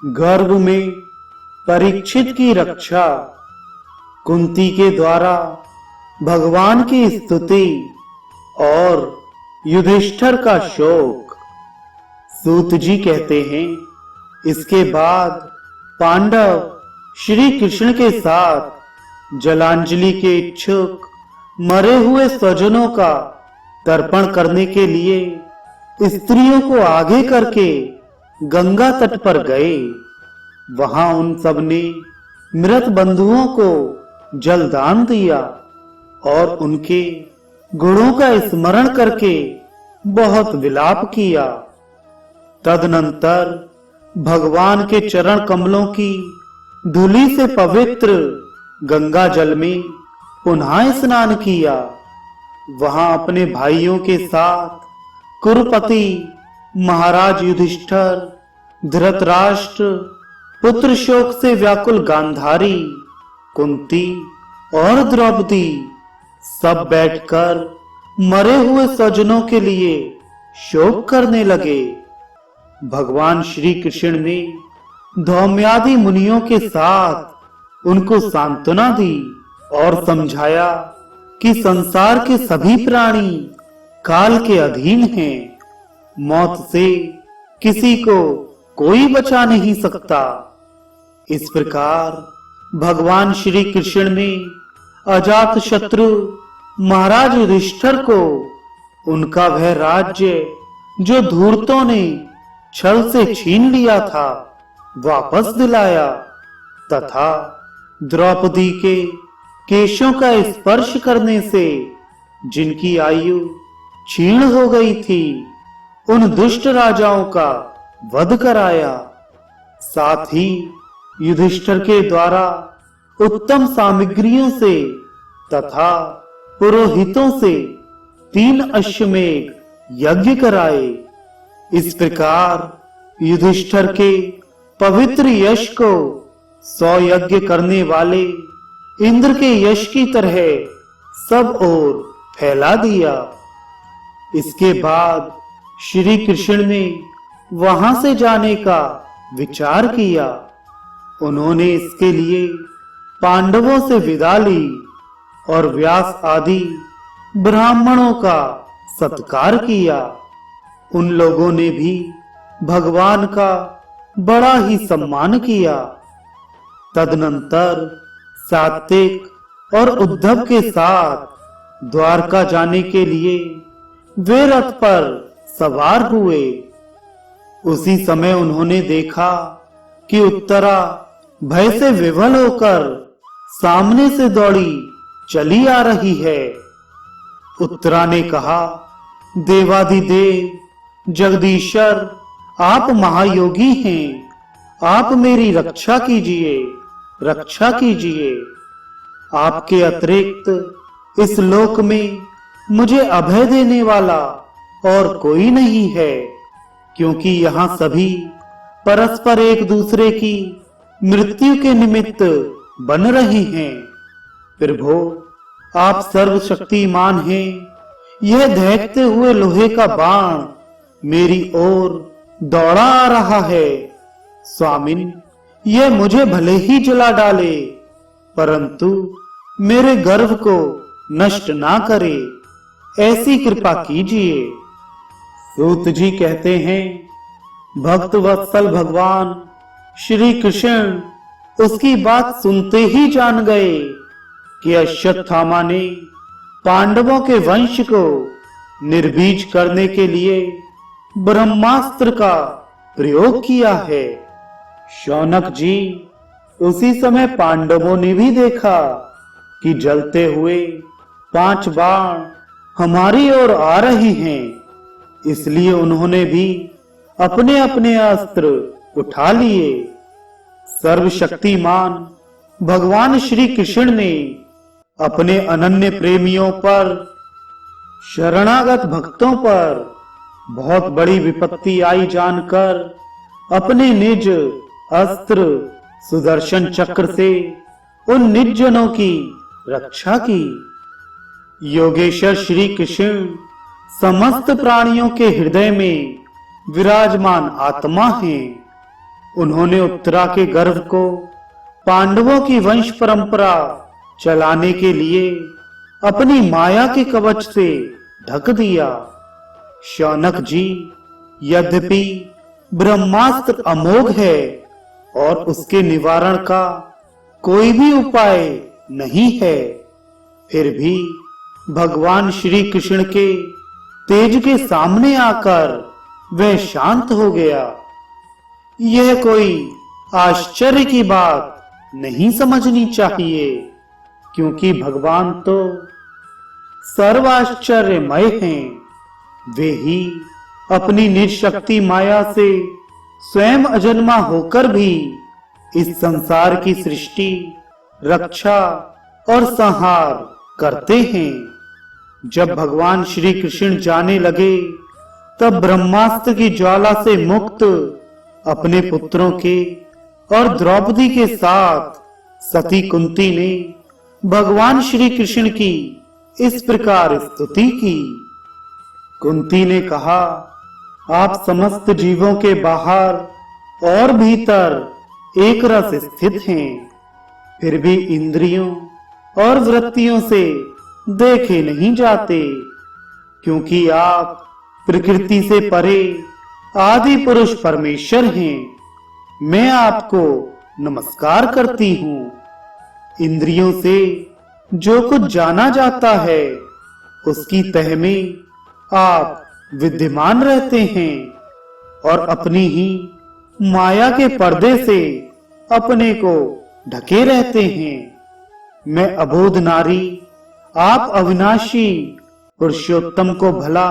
गर्भ में परीक्षित की रक्षा, कुंती के द्वारा भगवान की स्तुति और युधिष्ठिर का शोक। सूत जी कहते हैं, इसके बाद पांडव श्री कृष्ण के साथ जलांजलि के इच्छुक मरे हुए स्वजनों का तर्पण करने के लिए स्त्रियों को आगे करके गंगा तट पर गए। वहां उन सब ने मृत बंधुओं को जलदान दिया और उनके गुणों का स्मरण करके बहुत विलाप किया। तदनंतर भगवान के चरण कमलों की धूलि से पवित्र गंगा जल में पुनः स्नान किया। वहां अपने भाइयों के साथ कुरुपति महाराज युधिष्ठिर, धृतराष्ट्र, पुत्र शोक से व्याकुल गांधारी, कुंती और द्रौपदी सब बैठकर मरे हुए स्वजनों के लिए शोक करने लगे। भगवान श्री कृष्ण ने धौम्यादि मुनियों के साथ उनको सांत्वना दी और समझाया कि संसार के सभी प्राणी काल के अधीन हैं। मौत से किसी को कोई बचा नहीं सकता। इस प्रकार भगवान श्री कृष्ण ने अजात शत्रु महाराज युधिष्ठिर को उनका वह राज्य जो धूर्तों ने छल से छीन लिया था वापस दिलाया तथा द्रौपदी के केशों का स्पर्श करने से जिनकी आयु क्षीण हो गई थी उन दुष्ट राजाओं का वध कराया। साथ ही युधिष्ठिर के द्वारा उत्तम सामग्रियों से तथा पुरोहितों से 3 अश्वमेध यज्ञ कराए। इस प्रकार युधिष्ठिर के पवित्र यश को 100 यज्ञ करने वाले इंद्र के यश की तरह सब ओर फैला दिया। इसके बाद श्री कृष्ण ने वहां से जाने का विचार किया। उन्होंने इसके लिए पांडवों से विदा ली और व्यास आदि ब्राह्मणों का सत्कार किया। उन लोगों ने भी भगवान का बड़ा ही सम्मान किया। तदनंतर सात्विक और उद्धव के साथ द्वारका जाने के लिए वे रथ पर सवार हुए। उसी समय उन्होंने देखा कि उत्तरा भय से विवल होकर सामने से दौड़ी चली आ रही है। उत्तरा ने कहा, देवाधिदेव जगदीश्वर, आप महायोगी हैं, आप मेरी रक्षा कीजिए, रक्षा कीजिए। आपके अतिरिक्त इस लोक में मुझे अभय देने वाला और कोई नहीं है, क्योंकि यहाँ सभी परस्पर एक दूसरे की मृत्यु के निमित्त बन रहे हैं। प्रभु, आप सर्वशक्तिमान हैं। यह दहकते हुए लोहे का बाण मेरी ओर दौड़ा आ रहा है। स्वामिन, यह मुझे भले ही जला डाले, परंतु मेरे गर्व को नष्ट ना करे, ऐसी कृपा कीजिए। सूत जी कहते हैं, भक्त वत्सल भगवान श्री कृष्ण उसकी बात सुनते ही जान गए कि अश्वत्थामा ने पांडवों के वंश को निर्बीज करने के लिए ब्रह्मास्त्र का प्रयोग किया है। शौनक जी, उसी समय पांडवों ने भी देखा कि जलते हुए 5 बाण हमारी ओर आ रहे हैं, इसलिए उन्होंने भी अपने अपने अस्त्र उठा लिए। सर्वशक्तिमान भगवान श्री कृष्ण ने अपने अनन्य प्रेमियों पर, शरणागत भक्तों पर बहुत बड़ी विपत्ति आई जानकर अपने निज अस्त्र सुदर्शन चक्र से उन निज जनों की रक्षा की। योगेश्वर श्री कृष्ण समस्त प्राणियों के हृदय में विराजमान आत्मा हैं। उन्होंने उत्तरा के गर्भ को पांडवों की वंश परंपरा चलाने के लिए अपनी माया के कवच से ढक दिया। शौनक जी, यद्यपि ब्रह्मास्त्र अमोघ है और उसके निवारण का कोई भी उपाय नहीं है, फिर भी भगवान श्री कृष्ण के तेज के सामने आकर वह शांत हो गया। यह कोई आश्चर्य की बात नहीं समझनी चाहिए, क्योंकि भगवान तो सर्वाश्चर्यमय हैं। वे ही अपनी निशक्ति माया से स्वयं अजन्मा होकर भी इस संसार की सृष्टि, रक्षा और संहार करते हैं। जब भगवान श्री कृष्ण जाने लगे, तब ब्रह्मास्त्र की ज्वाला से मुक्त अपने पुत्रों के और द्रौपदी के साथ सती कुंती ने भगवान श्री कृष्ण की इस प्रकार स्तुति की। कुंती ने कहा, आप समस्त जीवों के बाहर और भीतर एक रस स्थित हैं, फिर भी इंद्रियों और वृत्तियों से देखे नहीं जाते, क्योंकि आप प्रकृति से परे आदि पुरुष परमेश्वर हैं। मैं आपको नमस्कार करती हूँ। इंद्रियों से जो कुछ जाना जाता है, उसकी तह में आप विद्यमान रहते हैं और अपनी ही माया के पर्दे से अपने को ढके रहते हैं। मैं अबोध नारी, आप अविनाशी पुरुषोत्तम को भला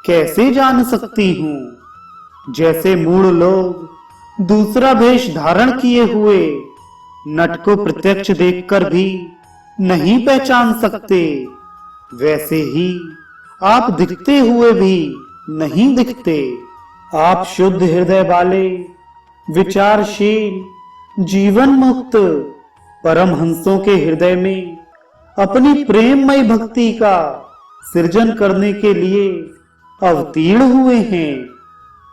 कैसे जान सकती हूँ। जैसे मूढ़ लोग दूसरा भेष धारण किए हुए नट को प्रत्यक्ष देखकर भी नहीं पहचान सकते, वैसे ही आप दिखते हुए भी नहीं दिखते। आप शुद्ध हृदय वाले, विचारशील, जीवन मुक्त परमहंसों के हृदय में अपनी प्रेममय भक्ति का सृजन करने के लिए अवतीर्ण हुए हैं।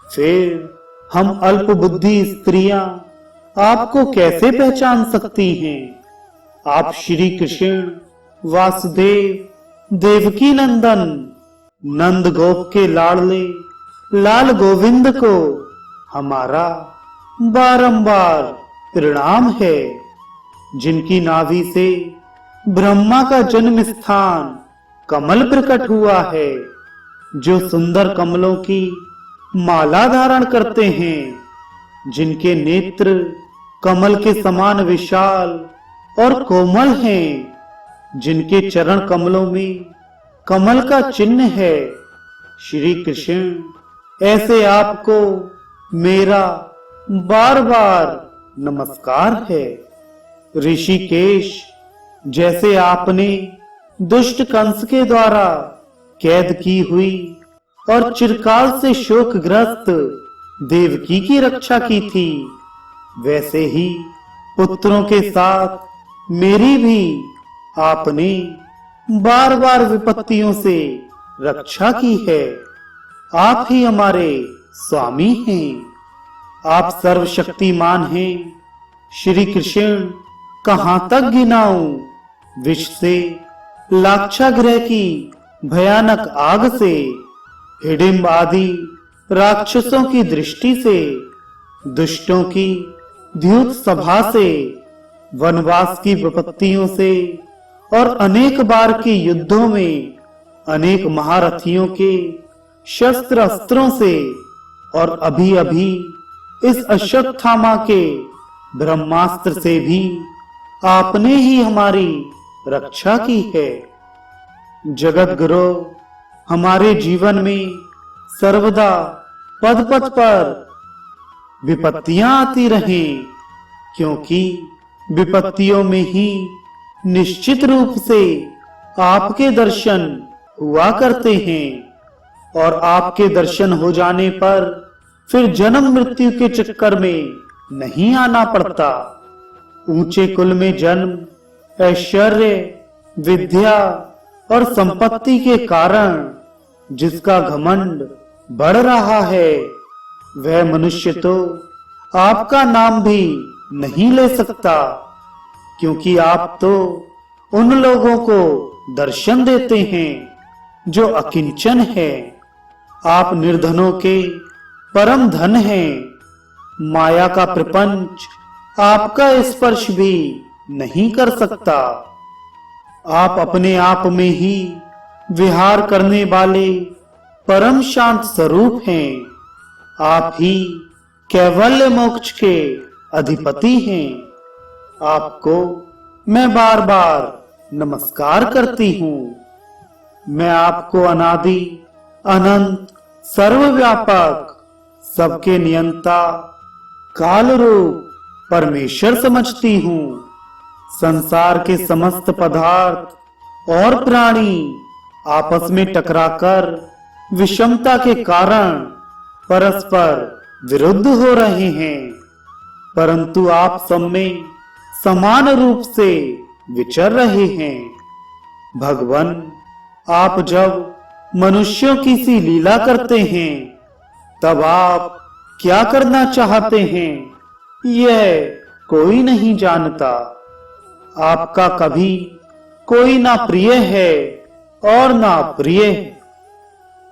फिर हम अल्प बुद्धि स्त्रियां आपको कैसे पहचान सकती हैं। आप श्री कृष्ण, वासुदेव, देवकी नंदन, नंद गोप के लाडले लाल गोविंद को हमारा बारंबार प्रणाम है, जिनकी नाभि से ब्रह्मा का जन्म स्थान कमल प्रकट हुआ है, जो सुंदर कमलों की माला धारण करते हैं, जिनके नेत्र कमल के समान विशाल और कोमल हैं, जिनके चरण कमलों में कमल का चिन्ह है। श्री कृष्ण, ऐसे आपको मेरा बार बार नमस्कार है। ऋषिकेश, जैसे आपने दुष्ट कंस के द्वारा कैद की हुई और चिरकाल से शोकग्रस्त देवकी की रक्षा की थी, वैसे ही पुत्रों के साथ मेरी भी आपने बार बार विपत्तियों से रक्षा की है। आप ही हमारे स्वामी हैं। आप सर्वशक्तिमान हैं। श्री कृष्ण, कहां तक गिनाऊं विष से, लाक्षागृह की भयानक आग से, हिडिंब आदि राक्षसों की दृष्टि से, दुष्टों की द्यूत सभा से, वनवास की विपत्तियों से और अनेक बार के युद्धों में अनेक महारथियों के शस्त्र अस्त्रों से, और अभी अभी इस अश्वत्थामा के ब्रह्मास्त्र से भी आपने ही हमारी रक्षा की है। जगत गुरु, हमारे जीवन में सर्वदा पद पद पर विपत्तियां आती रहें, क्योंकि विपत्तियों में ही निश्चित रूप से आपके दर्शन हुआ करते हैं, और आपके दर्शन हो जाने पर फिर जन्म मृत्यु के चक्कर में नहीं आना पड़ता। ऊंचे कुल में जन्म, ऐश्वर्य, विद्या और संपत्ति के कारण जिसका घमंड बढ़ रहा है, वह मनुष्य तो आपका नाम भी नहीं ले सकता, क्योंकि आप तो उन लोगों को दर्शन देते हैं जो अकिंचन है। आप निर्धनों के परम धन हैं। माया का प्रपंच आपका स्पर्श भी नहीं कर सकता। आप अपने आप में ही विहार करने वाले परम शांत स्वरूप हैं। आप ही कैवल्य मोक्ष के अधिपति हैं। आपको मैं बार बार नमस्कार करती हूँ। मैं आपको अनादि अनंत सर्वव्यापक सबके नियंता काल रूप परमेश्वर समझती हूँ। संसार के समस्त पदार्थ और प्राणी आपस में टकराकर विषमता के कारण परस्पर विरुद्ध हो रहे हैं, परंतु आप सब में समान रूप से विचर रहे हैं। भगवान, आप जब मनुष्यों की सी लीला करते हैं, तब आप क्या करना चाहते हैं, यह कोई नहीं जानता। आपका कभी कोई ना प्रिय है और ना प्रिय।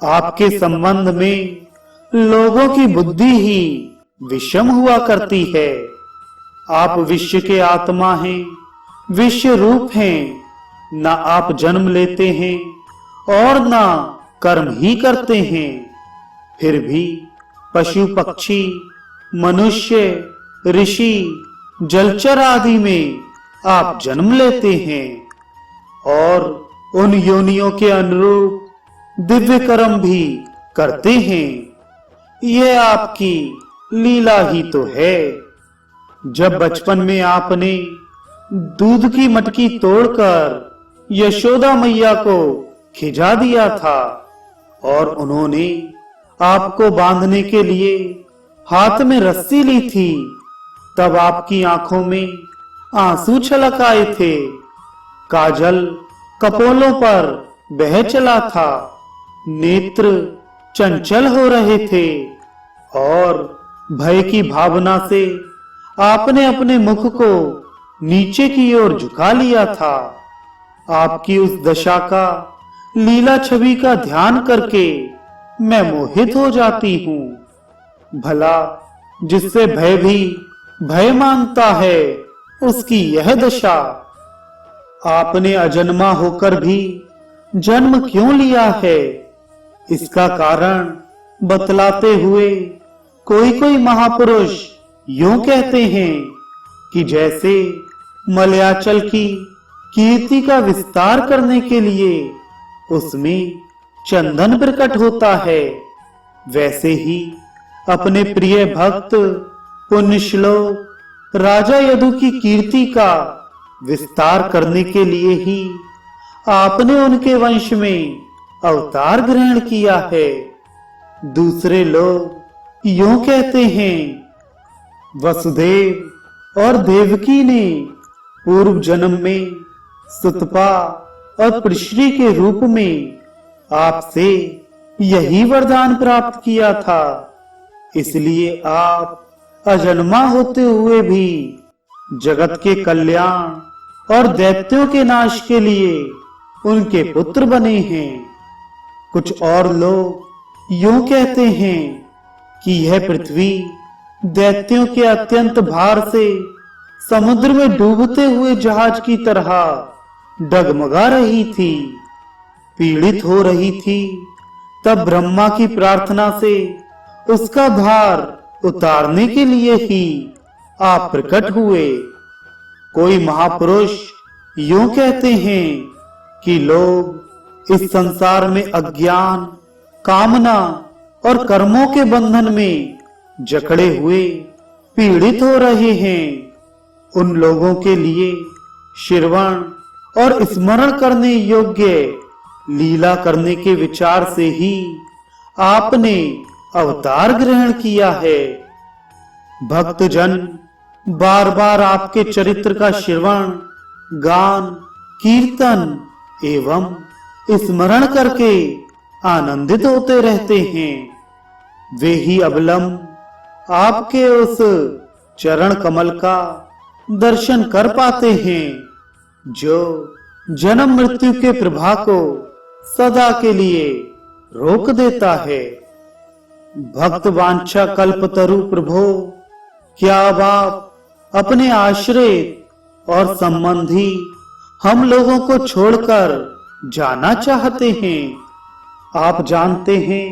आपके संबंध में लोगों की बुद्धि ही विषम हुआ करती है। आप विश्व के आत्मा हैं, विश्व रूप हैं। ना आप जन्म लेते हैं और ना कर्म ही करते हैं, फिर भी पशु पक्षी मनुष्य ऋषि जलचर आदि में आप जन्म लेते हैं और उन योनियों के अनुरूप दिव्य कर्म भी करते हैं। यह आपकी लीला ही तो है। जब बचपन में आपने दूध की मटकी तोड़कर यशोदा मैया को खिजा दिया था और उन्होंने आपको बांधने के लिए हाथ में रस्सी ली थी, तब आपकी आंखों में आंसू छलक आए थे। काजल कपोलों पर बह चला था। नेत्र चंचल हो रहे थे और भय की भावना से आपने अपने मुख को नीचे की ओर झुका लिया था। आपकी उस दशा का लीला छवि का ध्यान करके मैं मोहित हो जाती हूँ। भला जिससे भय भी भय मांगता है, उसकी यह दशा। आपने अजन्मा होकर भी जन्म क्यों लिया है, इसका कारण बतलाते हुए कोई कोई महापुरुष यूं कहते हैं कि जैसे मलयाचल की कीर्ति का विस्तार करने के लिए उसमें चंदन प्रकट होता है, वैसे ही अपने प्रिय भक्त पुण्यश्लोक राजा यदु की कीर्ति का विस्तार करने के लिए ही आपने उनके वंश में अवतार ग्रहण किया है। दूसरे लोग यूं कहते हैं, वसुदेव और देवकी ने पूर्व जन्म में सुतपा और पृश्री के रूप में आपसे यही वरदान प्राप्त किया था, इसलिए आप अजन्मा होते हुए भी जगत के कल्याण और दैत्यों के नाश के लिए उनके पुत्र बने हैं। कुछ और लोग यूं कहते हैं कि यह पृथ्वी दैत्यों के अत्यंत भार से समुद्र में डूबते हुए जहाज की तरह डगमगा रही थी, पीड़ित हो रही थी। तब ब्रह्मा की प्रार्थना से उसका भार उतारने के लिए ही आप प्रकट हुए। कोई महापुरुष यूं कहते हैं कि लोग इस संसार में अज्ञान, कामना और कर्मों के बंधन में जकड़े हुए पीड़ित हो रहे हैं। उन लोगों के लिए श्रवण और स्मरण करने योग्य लीला करने के विचार से ही आपने अवतार ग्रहण किया है। भक्तजन बार बार आपके चरित्र का श्रवण, गान, कीर्तन एवं स्मरण करके आनंदित होते रहते हैं। वे ही अवलंब आपके उस चरण कमल का दर्शन कर पाते हैं, जो जन्म मृत्यु के प्रवाह को सदा के लिए रोक देता है। भक्त वांछा कल्पतरु प्रभो, क्या अब आप अपने आश्रित और संबंधी हम लोगों को छोड़कर जाना चाहते हैं? आप जानते हैं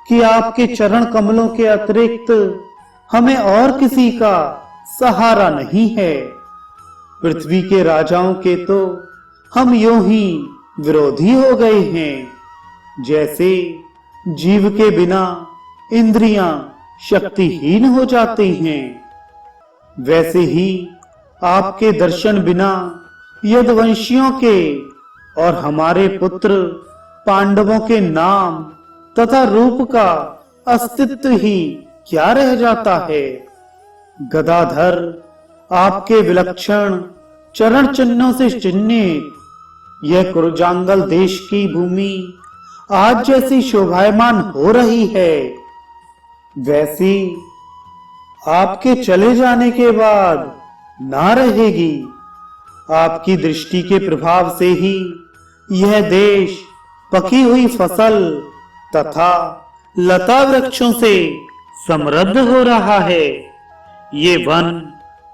कि आपके चरण कमलों के अतिरिक्त हमें और किसी का सहारा नहीं है। पृथ्वी के राजाओं के तो हम यूं ही विरोधी हो गए हैं, जैसे जीव के बिना इंद्रियां शक्तिहीन हो जाती हैं। वैसे ही आपके दर्शन बिना यदुवंशियों के और हमारे पुत्र पांडवों के नाम तथा रूप का अस्तित्व ही क्या रह जाता है। गदाधर आपके विलक्षण चरण चिन्हों से चिन्हित यह कुरुजांगल देश की भूमि आज जैसी शोभायमान हो रही है, वैसी आपके चले जाने के बाद ना रहेगी। आपकी दृष्टि के प्रभाव से ही यह देश पकी हुई फसल तथा लता वृक्षों से समृद्ध हो रहा है। ये वन,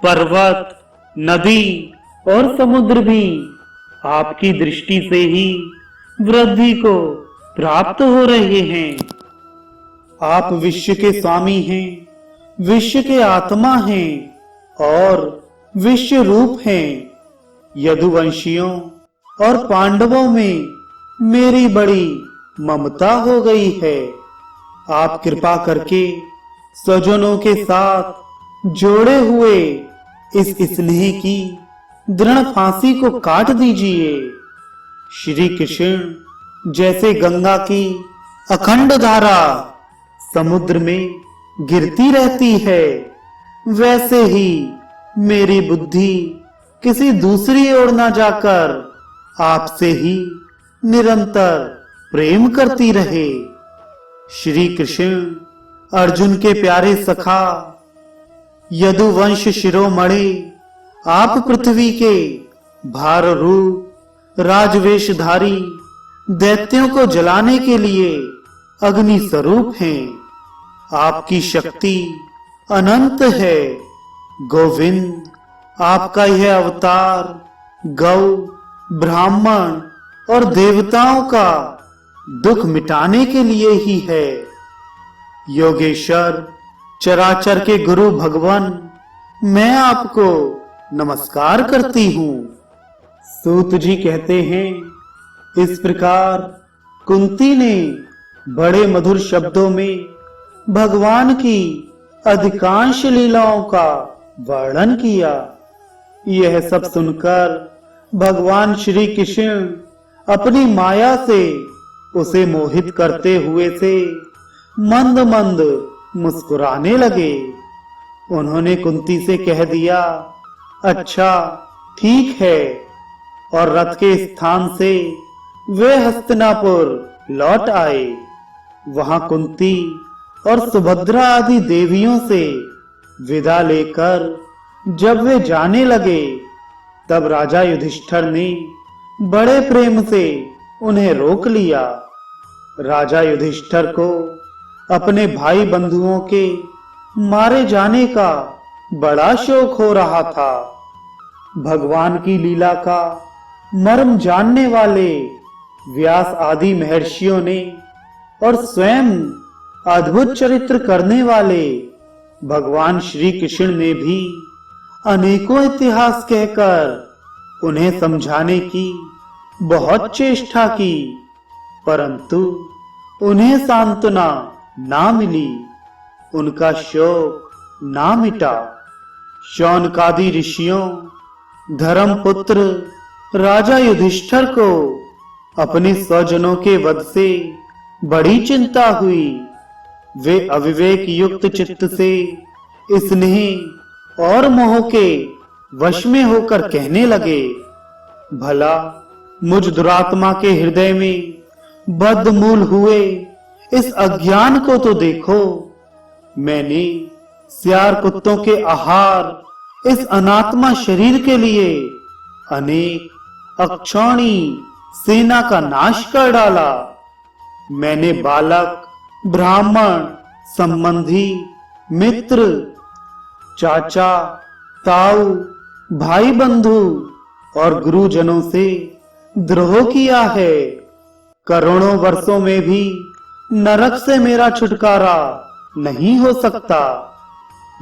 पर्वत, नदी और समुद्र भी आपकी दृष्टि से ही वृद्धि को प्राप्त हो रहे हैं। आप विश्व के स्वामी हैं, विश्व के आत्मा हैं और विश्व रूप हैं। यदुवंशियों और पांडवों में मेरी बड़ी ममता हो गई है। आप कृपा करके स्वजनों के साथ जोड़े हुए इस स्नेह की दृढ़ फांसी को काट दीजिए। श्री कृष्ण जैसे गंगा की अखंड धारा समुद्र में गिरती रहती है, वैसे ही मेरी बुद्धि किसी दूसरी ओर न जाकर आपसे ही निरंतर प्रेम करती रहे। श्री कृष्ण अर्जुन के प्यारे सखा, यदुवंश शिरोमणि, आप पृथ्वी के भार रूप राजवेशधारी दैत्यों को जलाने के लिए अग्नि स्वरूप हैं। आपकी शक्ति अनंत है। गोविंद, आपका यह अवतार गौ, ब्राह्मण और देवताओं का दुख मिटाने के लिए ही है। योगेश्वर, चराचर के गुरु भगवान, मैं आपको नमस्कार करती हूँ। सूत जी कहते हैं, इस प्रकार कुंती ने बड़े मधुर शब्दों में भगवान की अधिकांश लीलाओं का वर्णन किया। यह सब सुनकर भगवान श्री कृष्ण अपनी माया से उसे मोहित करते हुए से मंद मंद मुस्कुराने लगे। उन्होंने कुंती से कह दिया, अच्छा ठीक है, और रथ के स्थान से वे हस्तिनापुर लौट आए। वहां कुंती और सुभद्रा आदि देवियों से विदा लेकर जब वे जाने लगे, तब राजा युधिष्ठिर ने बड़े प्रेम से उन्हें रोक लिया। राजा युधिष्ठिर को अपने भाई बंधुओं के मारे जाने का बड़ा शौक हो रहा था। भगवान की लीला का मर्म जानने वाले व्यास आदि महर्षियों ने और स्वयं अद्भुत चरित्र करने वाले भगवान श्री कृष्ण ने भी अनेकों इतिहास कहकर उन्हें समझाने की बहुत चेष्टा की, परंतु उन्हें सांत्वना ना मिली, उनका शोक ना मिटा। शौनकादि ऋषियों, धर्मपुत्र राजा युधिष्ठिर को अपने स्वजनों के वध से बड़ी चिंता हुई। वे अविवेक युक्त चित्त से स्नेह और मोह के वश में होकर कहने लगे, भला मुझ दुरात्मा के हृदय में बद्धमूल हुए इस अज्ञान को तो देखो। मैंने सियार कुत्तों के आहार इस अनात्मा शरीर के लिए अनेक अक्षौणी सेना का नाश कर डाला। मैंने बालक, ब्राह्मण, संबंधी, मित्र, चाचा, ताऊ, भाई बंधु और गुरुजनों से द्रोह किया है। करोड़ों वर्षों में भी नरक से मेरा छुटकारा नहीं हो सकता।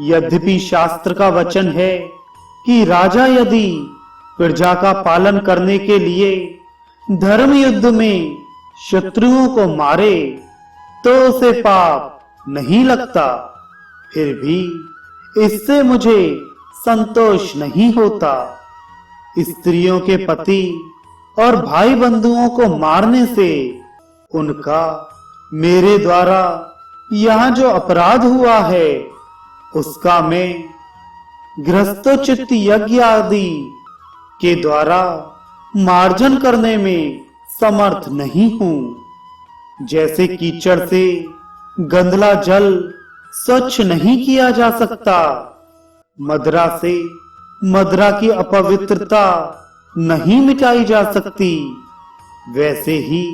यद्यपि शास्त्र का वचन है कि राजा यदि प्रजा का पालन करने के लिए धर्म युद्ध में शत्रुओं को मारे तो उसे पाप नहीं लगता, फिर भी इससे मुझे संतोष नहीं होता। स्त्रियों के पति और भाई बंधुओं को मारने से उनका मेरे द्वारा यहाँ जो अपराध हुआ है उसका मैं गृहस्थोचित यज्ञ आदि के द्वारा मार्जन करने में समर्थ नहीं हूं। जैसे कीचड़ से गंदला जल स्वच्छ नहीं किया जा सकता, मदरा से मदरा की अपवित्रता नहीं मिटाई जा सकती, वैसे ही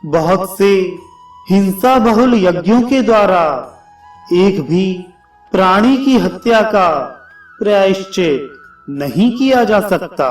बहुत से हिंसा बहुल यज्ञों के द्वारा एक भी प्राणी की हत्या का प्रायश्चित नहीं किया जा सकता।